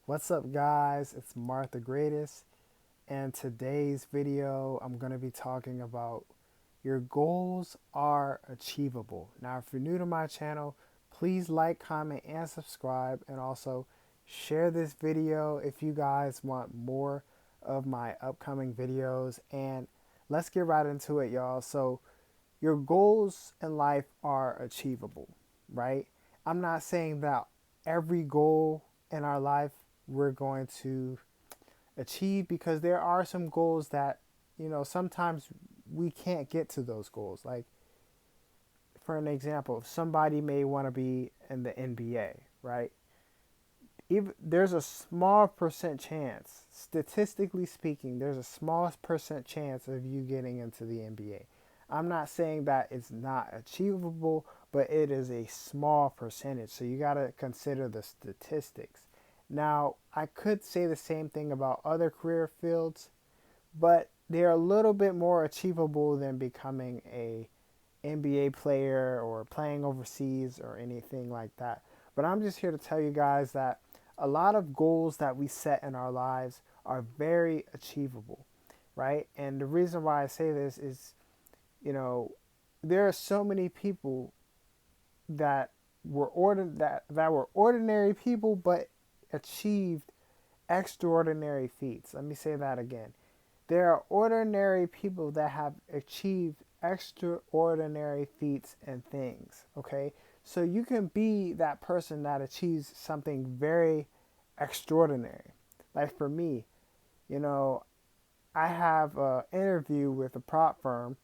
What's up, guys? It's Martha Greatest, and today's video I'm going to be talking about your goals are achievable. Now, if you're new to my channel, please like, comment, and subscribe, and also share this video if you guys want more of my upcoming videos. And let's get right into it, y'all. So, your goals in life are achievable, right? I'm not saying that every goal in our life we're going to achieve, because there are some goals that, sometimes we can't get to those goals. Like, for an example, somebody may want to be in the NBA, right? Even there's a small percent chance, statistically speaking, there's a small percent chance of you getting into the NBA. I'm not saying that it's not achievable, but it is a small percentage. So you got to consider the statistics. Now, I could say the same thing about other career fields, but they're a little bit more achievable than becoming a NBA player or playing overseas or anything like that. But I'm just here to tell you guys that a lot of goals that we set in our lives are very achievable, right? And the reason why I say this is, you know, there are so many people that that were ordinary people but achieved extraordinary feats. Let me say that again. There are ordinary people that have achieved extraordinary feats and things, okay? So you can be that person that achieves something very extraordinary. Like for me, you know, I have an interview with a prop firm,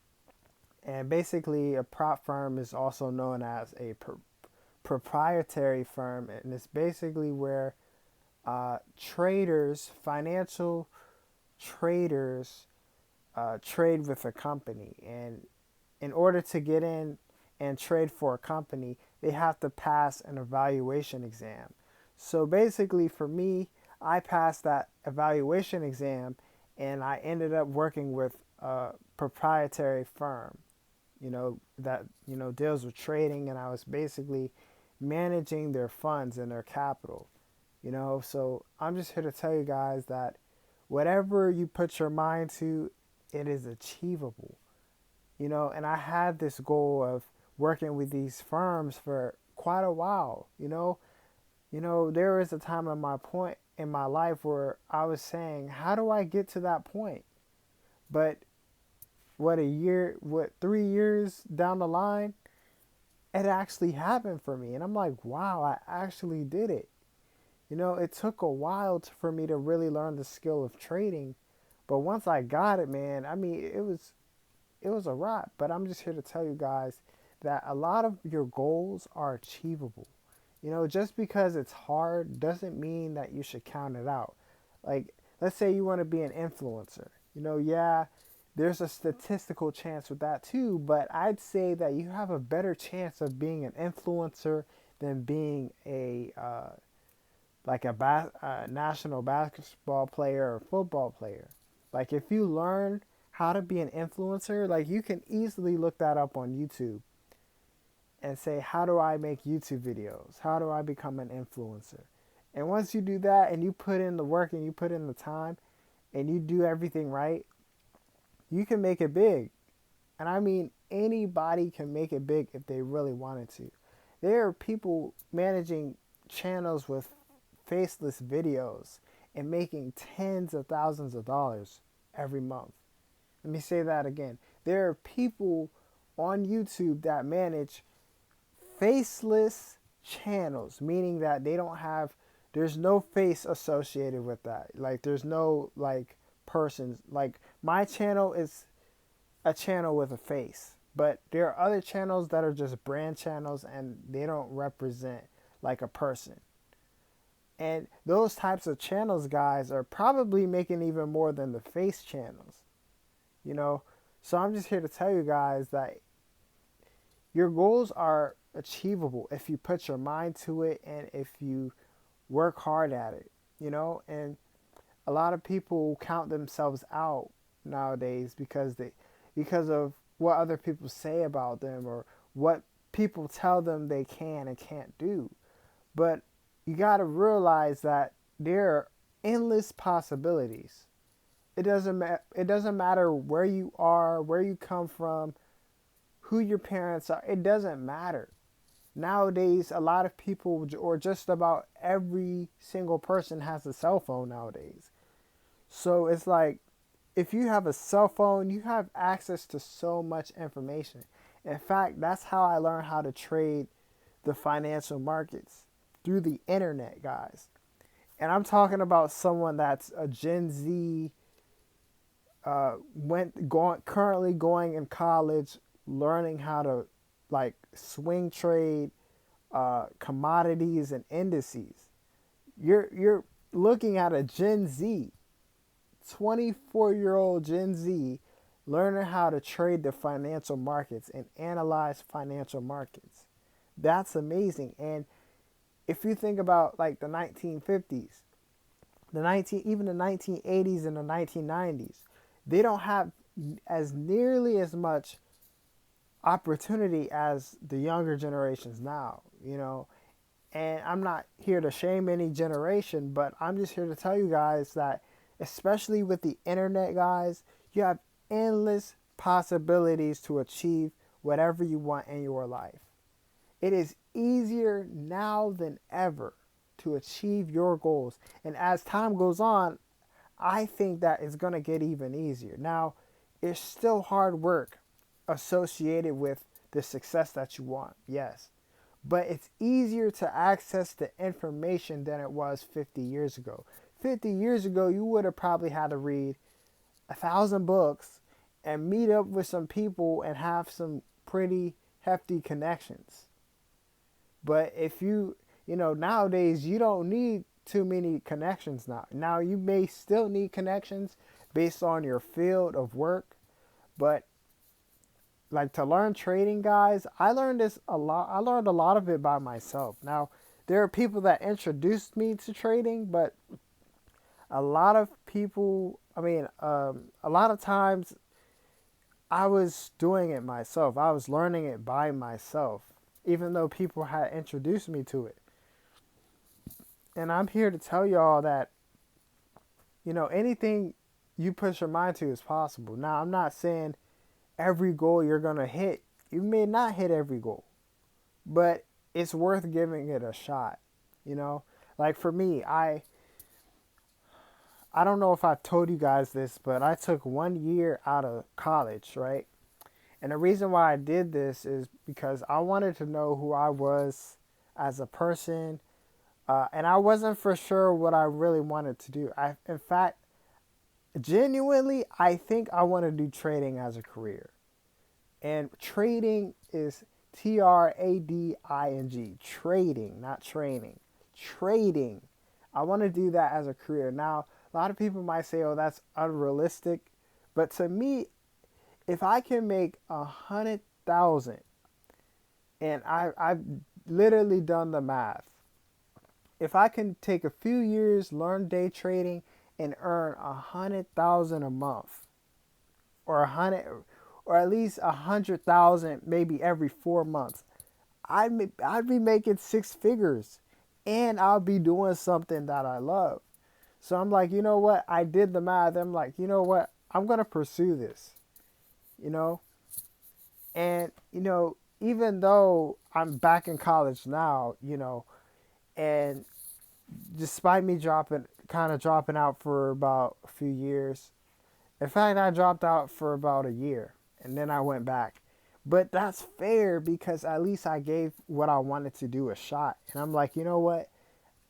and basically a prop firm is also known as a proprietary firm, and it's basically where financial traders, trade with a company. And in order to get in and trade for a company, they have to pass an evaluation exam. So basically, for me, I passed that evaluation exam, and I ended up working with a proprietary firm, that deals with trading, and I was basically managing their funds and their capital. So I'm just here to tell you guys that whatever you put your mind to, it is achievable. And I had this goal of working with these firms for quite a while. There was a time in my point in my life where I was saying, how do I get to that point? But what 3 years down the line, it actually happened for me. And I'm like, wow, I actually did it. It took a while for me to really learn the skill of trading, but once I got it, man, I mean, it was a wrap. But I'm just here to tell you guys that a lot of your goals are achievable. Just because it's hard doesn't mean that you should count it out. Like, let's say you want to be an influencer. Yeah, there's a statistical chance with that too, but I'd say that you have a better chance of being an influencer than being a national basketball player or football player. Like, if you learn how to be an influencer, like, you can easily look that up on YouTube and say, how do I make YouTube videos? How do I become an influencer? And once you do that and you put in the work and you put in the time and you do everything right, you can make it big. And I mean, anybody can make it big if they really wanted to. There are people managing channels with faceless videos and making tens of thousands of dollars every month. Let me say that again. There are people on YouTube that manage faceless channels, meaning that there's no face associated with that. Like, there's no, like, persons. Like, my channel is a channel with a face, but there are other channels that are just brand channels and they don't represent like a person. And those types of channels, guys, are probably making even more than the face channels, you know? So I'm just here to tell you guys that your goals are achievable if you put your mind to it and if you work hard at it, And a lot of people count themselves out nowadays because of what other people say about them or what people tell them they can and can't do. But you got to realize that there are endless possibilities. It doesn't matter where you are, where you come from, who your parents are. It doesn't matter. Nowadays, a lot of people, or just about every single person, has a cell phone nowadays. So it's like, if you have a cell phone, you have access to so much information. In fact, that's how I learned how to trade the financial markets, through the internet, guys. And I'm talking about someone that's a Gen Z, currently going in college, learning how to like swing trade commodities and indices. You're looking at a Gen Z, 24-year-old Gen Z, learning how to trade the financial markets and analyze financial markets. That's amazing. And if you think about like the 1950s, even the 1980s and the 1990s, they don't have as nearly as much opportunity as the younger generations now, you know. And I'm not here to shame any generation, but I'm just here to tell you guys that, especially with the internet, guys, you have endless possibilities to achieve whatever you want in your life. It is easier now than ever to achieve your goals. And as time goes on, I think that it's going to get even easier. Now, it's still hard work associated with the success that you want, yes. But it's easier to access the information than it was 50 years ago. 50 years ago, you would have probably had to read 1,000 books and meet up with some people and have some pretty hefty connections. But if nowadays you don't need too many connections now. Now you may still need connections based on your field of work, but like to learn trading, guys, I learned this a lot. I learned a lot of it by myself. Now, there are people that introduced me to trading, but a lot of people, a lot of times I was doing it myself. I was learning it by myself, even though people had introduced me to it. And I'm here to tell y'all that, anything you put your mind to is possible. Now, I'm not saying every goal you're going to hit. You may not hit every goal, but it's worth giving it a shot. Like for me, I don't know if I've told you guys this, but I took 1 year out of college, right? And the reason why I did this is because I wanted to know who I was as a person, and I wasn't for sure what I really wanted to do. In fact, genuinely, I think I want to do trading as a career. And trading is TRADING. Trading, not training. Trading. I want to do that as a career. Now, a lot of people might say, oh, that's unrealistic. But to me, if I can make 100,000, and I've literally done the math. If I can take a few years, learn day trading, and earn 100,000 a month, or at least 100,000 maybe every 4 months, I'd be making six figures, and I'll be doing something that I love. So I'm like, you know what? I did the math. I'm like, you know what? I'm gonna pursue this. You know, and even though I'm back in college now, and despite me dropping out for about a few years. In fact, I dropped out for about a year and then I went back. But that's fair because at least I gave what I wanted to do a shot. And I'm like, you know what?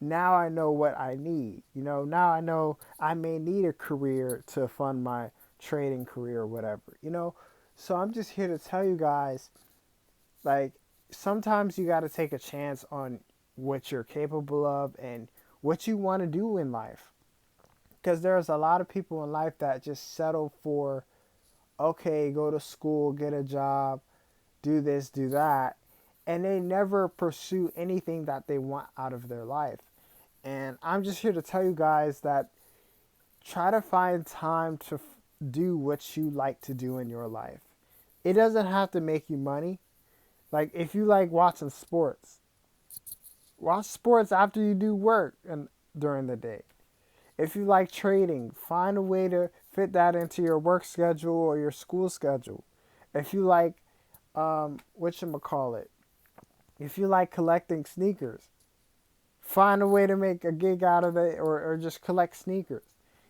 Now I know what I need. Now I know I may need a career to fund my trading career or whatever. So I'm just here to tell you guys, like, sometimes you got to take a chance on what you're capable of and what you want to do in life. Because there's a lot of people in life that just settle for, okay, go to school, get a job, do this, do that, and they never pursue anything that they want out of their life. And I'm just here to tell you guys that try to find time to do what you like to do in your life. It doesn't have to make you money. Like, if you like watching sports, watch sports after you do work. And during the day. If you like trading, find a way to fit that into your work schedule or your school schedule. If you like, whatchamacallit, if you like collecting sneakers, find a way to make a gig out of it, or just collect sneakers.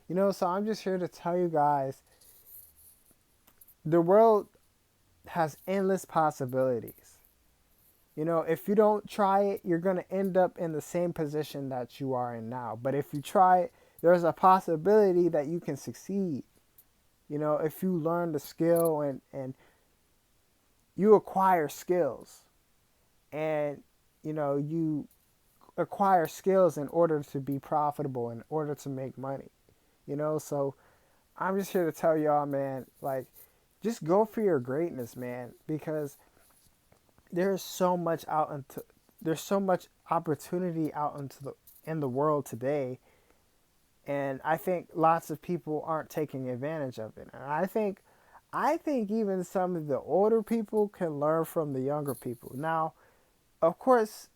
So I'm just here to tell you guys the world has endless possibilities. If you don't try it, you're going to end up in the same position that you are in now. But if you try it, there's a possibility that you can succeed. If you learn the skill and you acquire skills, and you acquire skills in order to be profitable, in order to make money. So I'm just here to tell y'all, man, like, just go for your greatness, man, because there's so much there's so much opportunity out in the world today, and I think lots of people aren't taking advantage of it. And I think even some of the older people can learn from the younger people. Now, of course,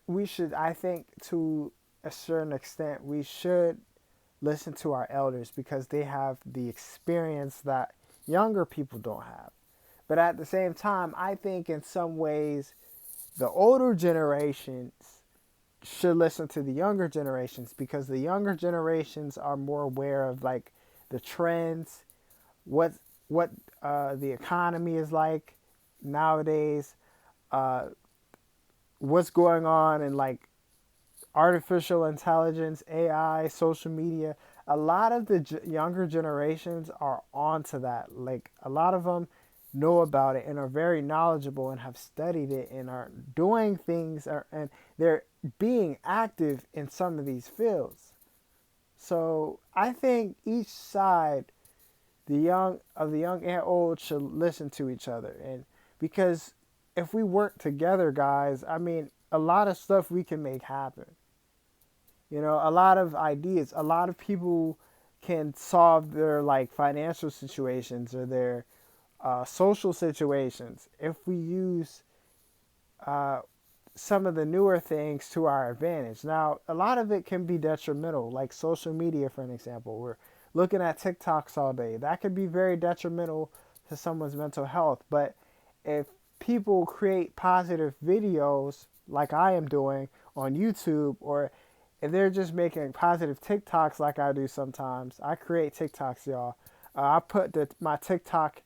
we should, I think, to a certain extent, we should listen to our elders because they have the experience that younger people don't have. But at the same time, I think in some ways the older generations should listen to the younger generations, because the younger generations are more aware of like the trends, what the economy is like nowadays, uh, what's going on in like artificial intelligence, AI, social media. A lot of the younger generations are onto that. Like, a lot of them know about it and are very knowledgeable and have studied it and are doing things, and they're being active in some of these fields. So I think each side, the young and old, should listen to each other. And because if we work together, guys, I mean, a lot of stuff we can make happen. A lot of ideas, a lot of people can solve their like financial situations or their social situations if we use uh, some of the newer things to our advantage. Now, a lot of it can be detrimental, like social media, for an example. We're looking at TikToks all day. That could be very detrimental to someone's mental health. But if people create positive videos like I am doing on YouTube, or if they're just making positive TikToks like I do sometimes, I create TikToks, y'all. I put my TikTok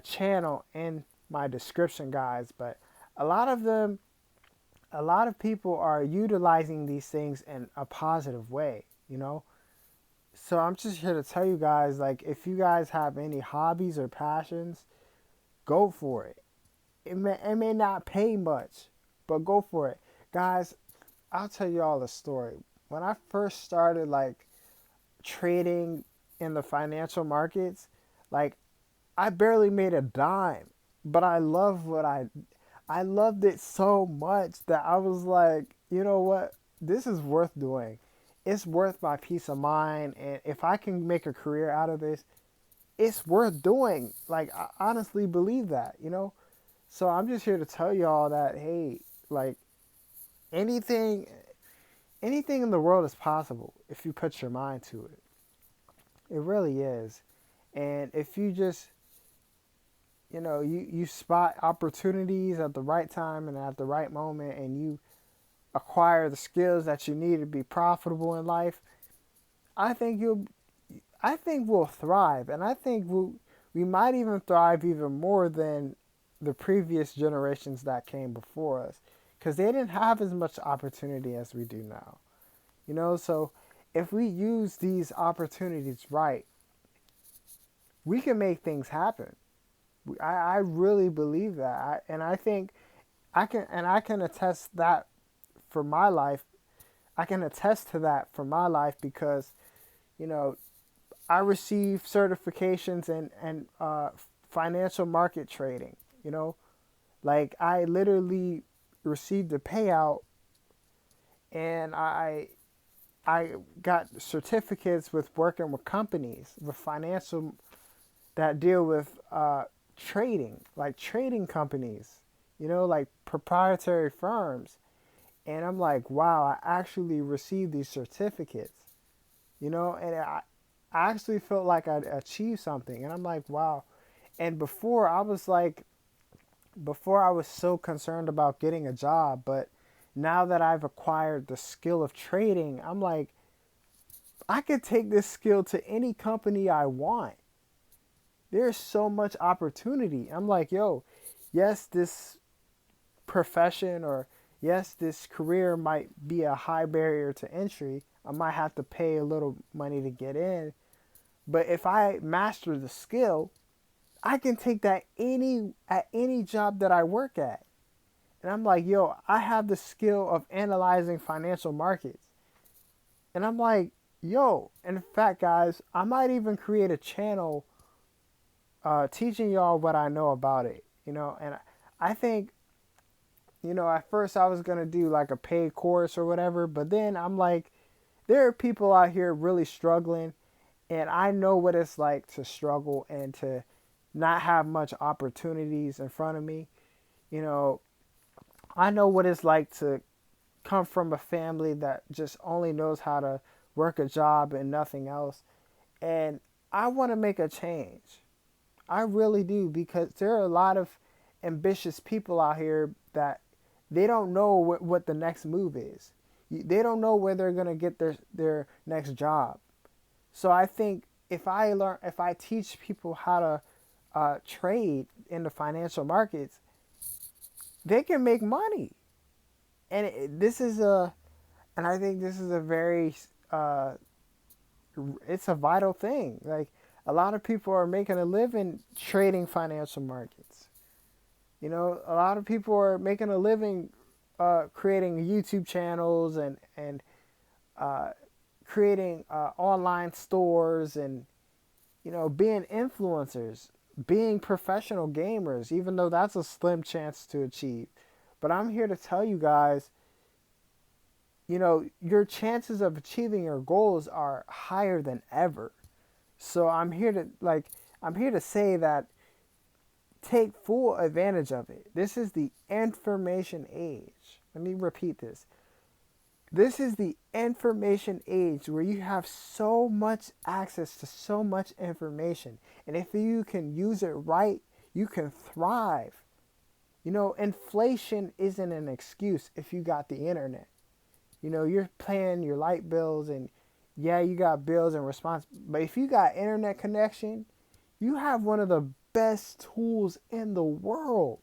channel in my description, guys. But a lot of them, a lot of people are utilizing these things in a positive way. So I'm just here to tell you guys, like, if you guys have any hobbies or passions, go for it. It may not pay much, but go for it. Guys, I'll tell you all a story. When I first started, like, trading in the financial markets, like, I barely made a dime, but I loved it so much that I was like, you know what? This is worth doing. It's worth my peace of mind, and if I can make a career out of this, it's worth doing. Like, I honestly believe that. So I'm just here to tell y'all that, hey, like, anything anything in the world is possible if you put your mind to it. It really is. And if you just, you spot opportunities at the right time and at the right moment, and you acquire the skills that you need to be profitable in life, I think we'll thrive. And I think we might even thrive even more than the previous generations that came before us, because they didn't have as much opportunity as we do now. So if we use these opportunities right, we can make things happen. I really believe that. And I think I can attest that for my life. I can attest to that for my life because, you know, I received certifications and financial market trading. You know, like, I literally received a payout, and I got certificates with working with companies with financial that deal with trading, like trading companies. Like proprietary firms. And I'm like, wow, I actually received these certificates, and I actually felt like I'd achieved something. And I'm like, wow. And before I was so concerned about getting a job, but now that I've acquired the skill of trading, I'm like, I could take this skill to any company I want. There's so much opportunity. I'm like, yo, yes, this profession or yes, this career might be a high barrier to entry. I might have to pay a little money to get in. But if I master the skill, I can take that any job that I work at. And I'm like, yo, I have the skill of analyzing financial markets. And I'm like, yo, in fact, guys, I might even create a channel teaching y'all what I know about it. And I think, at first I was going to do like a paid course or whatever, but then I'm like, there are people out here really struggling, and I know what it's like to struggle and to not have much opportunities in front of me. You know, I know what it's like to come from a family that just only knows how to work a job and nothing else. And I want to make a change. I really do, because there are a lot of ambitious people out here that they don't know what the next move is. They don't know where they're going to get their next job. So I think if I teach people how to trade in the financial markets, they can make money. And and I think this is a very, uh, it's a vital thing. Like, a lot of people are making a living trading financial markets. A lot of people are making a living creating YouTube channels and uh, creating online stores and being influencers, being professional gamers, even though that's a slim chance to achieve. But I'm here to tell you guys, your chances of achieving your goals are higher than ever. So I'm here to say that take full advantage of it. This is the information age. Let me repeat this. This is the information age where you have so much access to so much information. And if you can use it right, you can thrive. Inflation isn't an excuse if you got the internet. You're paying your light bills and yeah, you got bills and response. But if you got internet connection, you have one of the best tools in the world.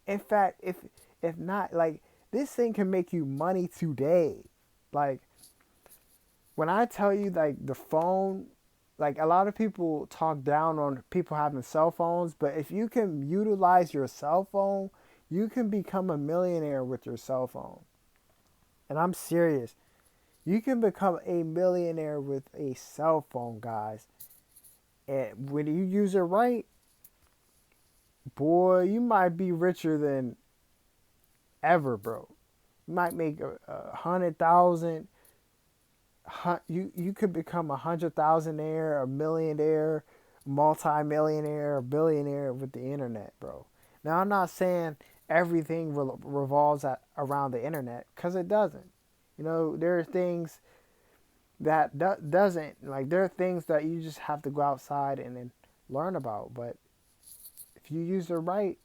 In fact, if not, like, this thing can make you money today. Like, when I tell you, like, the phone, like, a lot of people talk down on people having cell phones, but if you can utilize your cell phone, you can become a millionaire with your cell phone. And I'm serious. You can become a millionaire with a cell phone, guys. And when you use it right, boy, you might be richer than ever, bro. You might make 100,000. You could become 100,000aire, a millionaire, multi-millionaire, a billionaire with the internet, bro. Now, I'm not saying everything revolves around the internet, because it doesn't. There are things that doesn't. Like, there are things that you just have to go outside and then learn about. But if you use it right,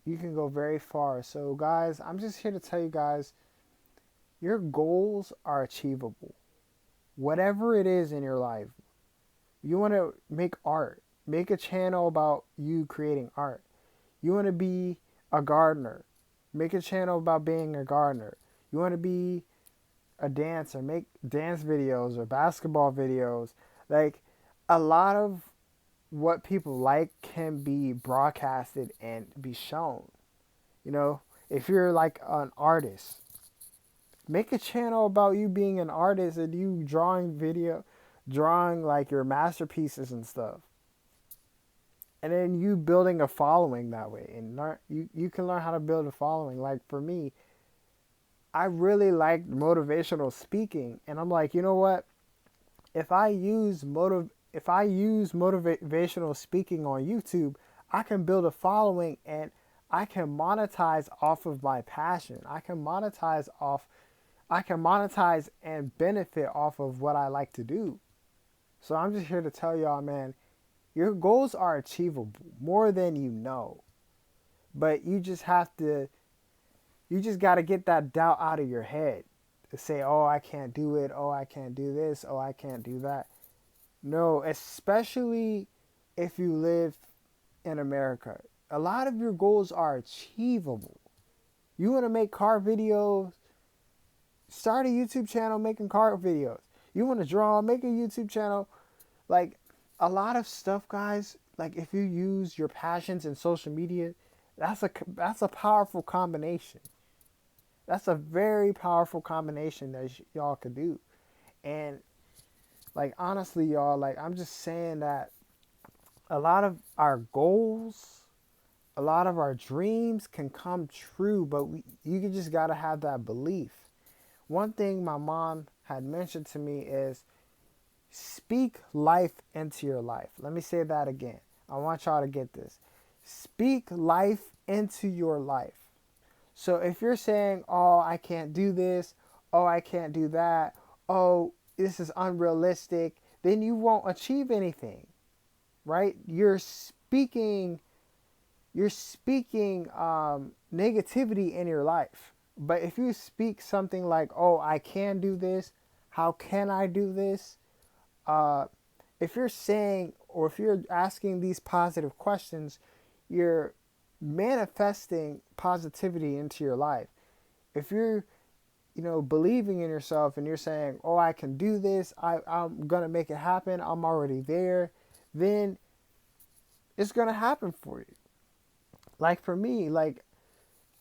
you can go very far. So, guys, I'm just here to tell you guys, your goals are achievable. Whatever it is in your life, you want to make art, make a channel about you creating art. You want to be a gardener, make a channel about being a gardener. You want to be a dancer, make dance videos or basketball videos. Like, a lot of what people like can be broadcasted and be shown. If you're like an artist, make a channel about you being an artist and you drawing like your masterpieces and stuff. And then you building a following that way. And you can learn how to build a following. Like, for me, I really like motivational speaking. And I'm like, you know what? If I use motivational speaking on YouTube, I can build a following, and I can monetize off of my passion. I can monetize and benefit off of what I like to do. So I'm just here to tell y'all, man, your goals are achievable more than you know. But you just got to get that doubt out of your head to say, oh, I can't do it. Oh, I can't do this. Oh, I can't do that. No, especially if you live in America. A lot of your goals are achievable. You want to make car videos? Start a YouTube channel making car videos. You want to draw? Make a YouTube channel. Like a lot of stuff, guys. Like if you use your passions in social media, that's a powerful combination. That's a very powerful combination that y'all could do. And like honestly, y'all, like I'm just saying that a lot of our goals, a lot of our dreams can come true, but you just got to have that belief. One thing my mom had mentioned to me is speak life into your life. Let me say that again. I want y'all to get this. Speak life into your life. So if you're saying, oh, I can't do this, oh, I can't do that, oh, this is unrealistic, then you won't achieve anything, right? You're speaking negativity in your life. But if you speak something like, oh, I can do this, how can I do this? If you're saying, or if you're asking these positive questions, you're manifesting positivity into your life. If you're, believing in yourself and you're saying, oh, I can do this, I'm going to make it happen, I'm already there, then it's going to happen for you. Like for me, like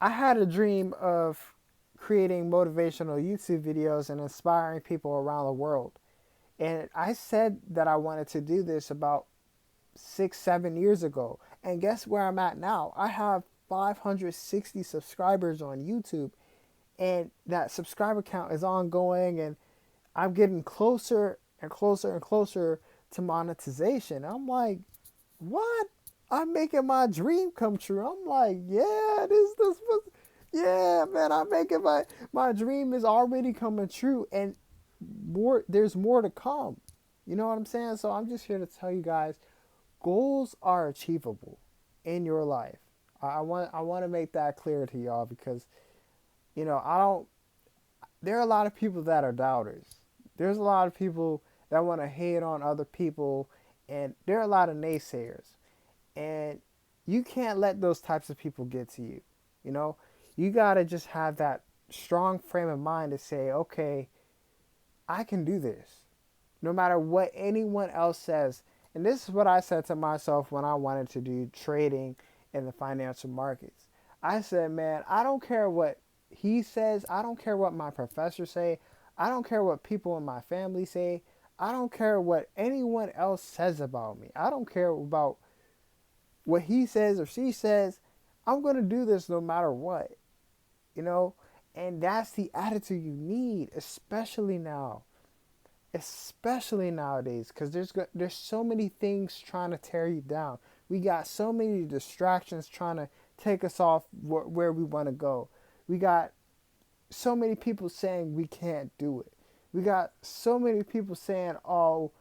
I had a dream of creating motivational YouTube videos and inspiring people around the world. And I said that I wanted to do this about 6, 7 years ago. And guess where I'm at now? I have 560 subscribers on YouTube. And that subscriber count is ongoing. And I'm getting closer and closer and closer to monetization. I'm like, what? I'm making my dream come true. I'm like, yeah, yeah, man, I'm making my dream is already coming true. And there's more to come. You know what I'm saying? So I'm just here to tell you guys, goals are achievable in your life. I want to make that clear to y'all because, I don't. There are a lot of people that are doubters. There's a lot of people that want to hate on other people, and there are a lot of naysayers. And you can't let those types of people get to you. You gotta just have that strong frame of mind to say, okay, I can do this no matter what anyone else says. And this is what I said to myself when I wanted to do trading in the financial markets. I said, man, I don't care what he says. I don't care what my professors say. I don't care what people in my family say. I don't care what anyone else says about me. I don't care about what he says or she says. I'm going to do this no matter what, and that's the attitude you need, especially nowadays, because there's so many things trying to tear you down. We got so many distractions trying to take us off where we want to go. We got so many people saying we can't do it. We got so many people saying, oh,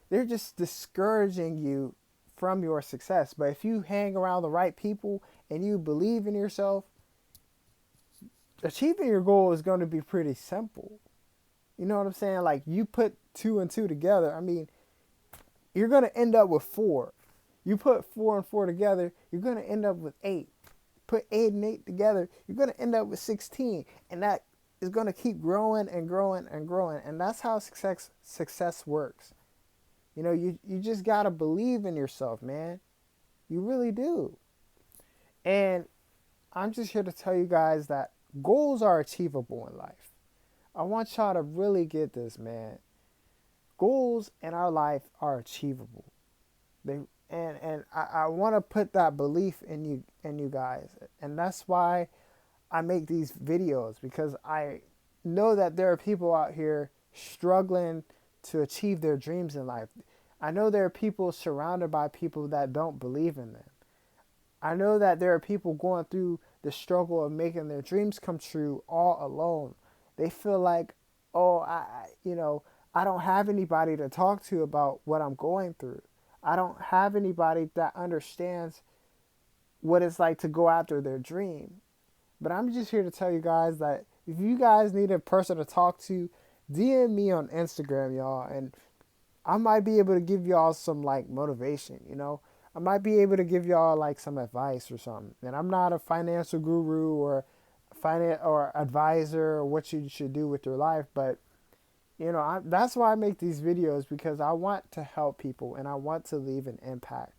they're just discouraging you from your success. But if you hang around the right people and you believe in yourself, achieving your goal is going to be pretty simple. You know what I'm saying? Like you put 2 and 2 together. I mean, you're going to end up with 4. You put 4 and 4 together, you're going to end up with 8. Put 8 and 8 together, you're going to end up with 16. And that is going to keep growing and growing and growing. And that's how success works. You just got to believe in yourself, man. You really do. And I'm just here to tell you guys that goals are achievable in life. I want y'all to really get this, man. Goals in our life are achievable. I want to put that belief in you guys. And that's why I make these videos, because I know that there are people out here struggling to achieve their dreams in life. I know there are people surrounded by people that don't believe in them. I know that there are people going through the struggle of making their dreams come true all alone. They feel like, oh, I don't have anybody to talk to about what I'm going through. I don't have anybody that understands what it's like to go after their dream. But I'm just here to tell you guys that if you guys need a person to talk to, DM me on Instagram, y'all, and I might be able to give y'all some like motivation, you know. I might be able to give y'all like some advice or something. And I'm not a financial guru or finance or advisor or what you should do with your life, but that's why I make these videos, because I want to help people and I want to leave an impact.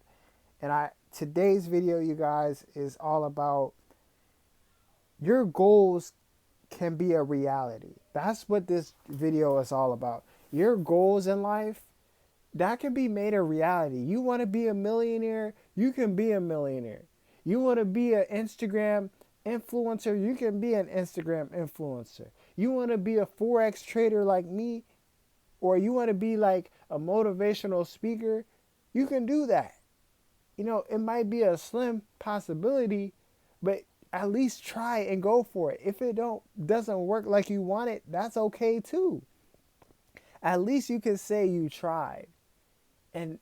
And today's video, you guys, is all about your goals can be a reality. That's what this video is all about. Your goals in life, that can be made a reality. You want to be a millionaire, you can be a millionaire. You want to be an Instagram influencer, you can be an Instagram influencer. You want to be a Forex trader like me, or you want to be like a motivational speaker, you can do that. It might be a slim possibility, but at least try and go for it. If it doesn't work like you want it, that's okay too. At least you can say you tried. And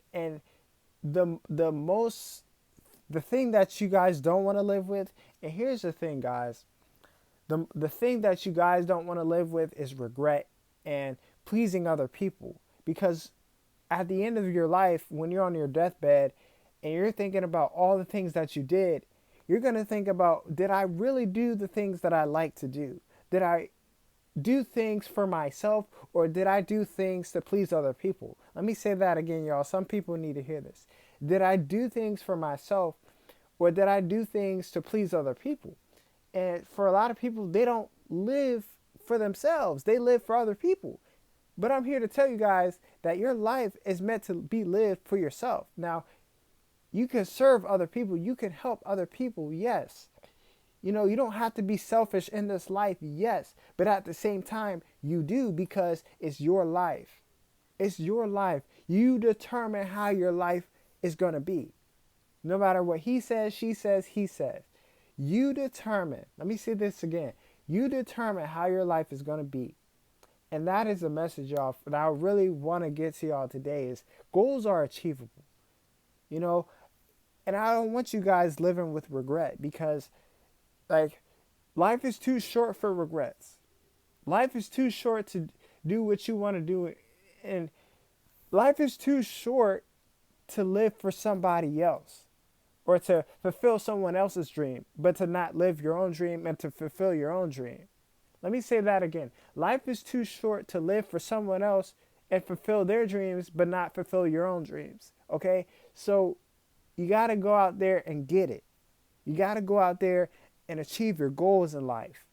the thing that you guys don't want to live with, and here's the thing, guys. The thing that you guys don't want to live with is regret and pleasing other people. Because at the end of your life, when you're on your deathbed and you're thinking about all the things that you did, you're going to think about, did I really do the things that I like to do? Did I do things for myself, or did I do things to please other people? Let me say that again, y'all. Some people need to hear this. Did I do things for myself, or did I do things to please other people? And for a lot of people, they don't live for themselves. They live for other people. But I'm here to tell you guys that your life is meant to be lived for yourself. Now, you can serve other people. You can help other people, yes. You don't have to be selfish in this life, yes. But at the same time, you do, because it's your life. It's your life. You determine how your life is going to be. No matter what he says, she says, he says. You determine. Let me say this again. You determine how your life is going to be. And that is the message, y'all, that I really want to get to y'all today is goals are achievable. And I don't want you guys living with regret, because like, life is too short for regrets. Life is too short to do what you want to do. And life is too short to live for somebody else, or to fulfill someone else's dream, but to not live your own dream and to fulfill your own dream. Let me say that again. Life is too short to live for someone else and fulfill their dreams, but not fulfill your own dreams. Okay? So you got to go out there and get it. You got to go out there and achieve your goals in life.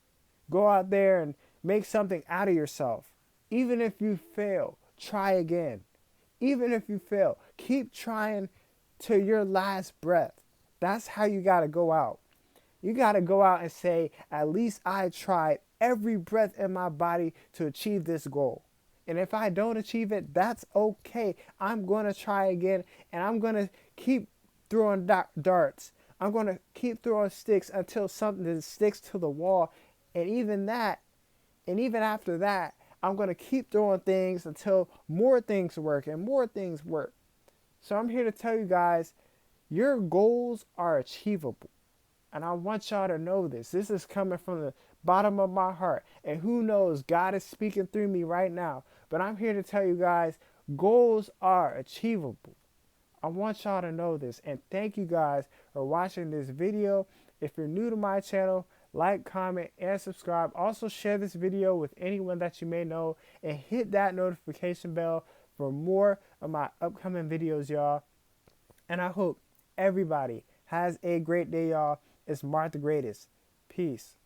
Go out there and make something out of yourself. Even if you fail, try again. Even if you fail, keep trying to your last breath. That's how you got to go out. You got to go out and say, at least I tried every breath in my body to achieve this goal. And if I don't achieve it, that's okay. I'm going to try again, and I'm going to keep throwing darts. I'm going to keep throwing sticks until something sticks to the wall. And even after that, I'm going to keep throwing things until more things work and more things work. So I'm here to tell you guys, your goals are achievable. And I want y'all to know this. This is coming from the bottom of my heart. And who knows, God is speaking through me right now. But I'm here to tell you guys, goals are achievable. I want y'all to know this. And thank you guys for watching this video. If you're new to my channel, like, comment, and subscribe. Also share this video with anyone that you may know. And hit that notification bell for more of my upcoming videos, y'all. And I hope everybody has a great day, y'all. It's Mark the Greatest. Peace.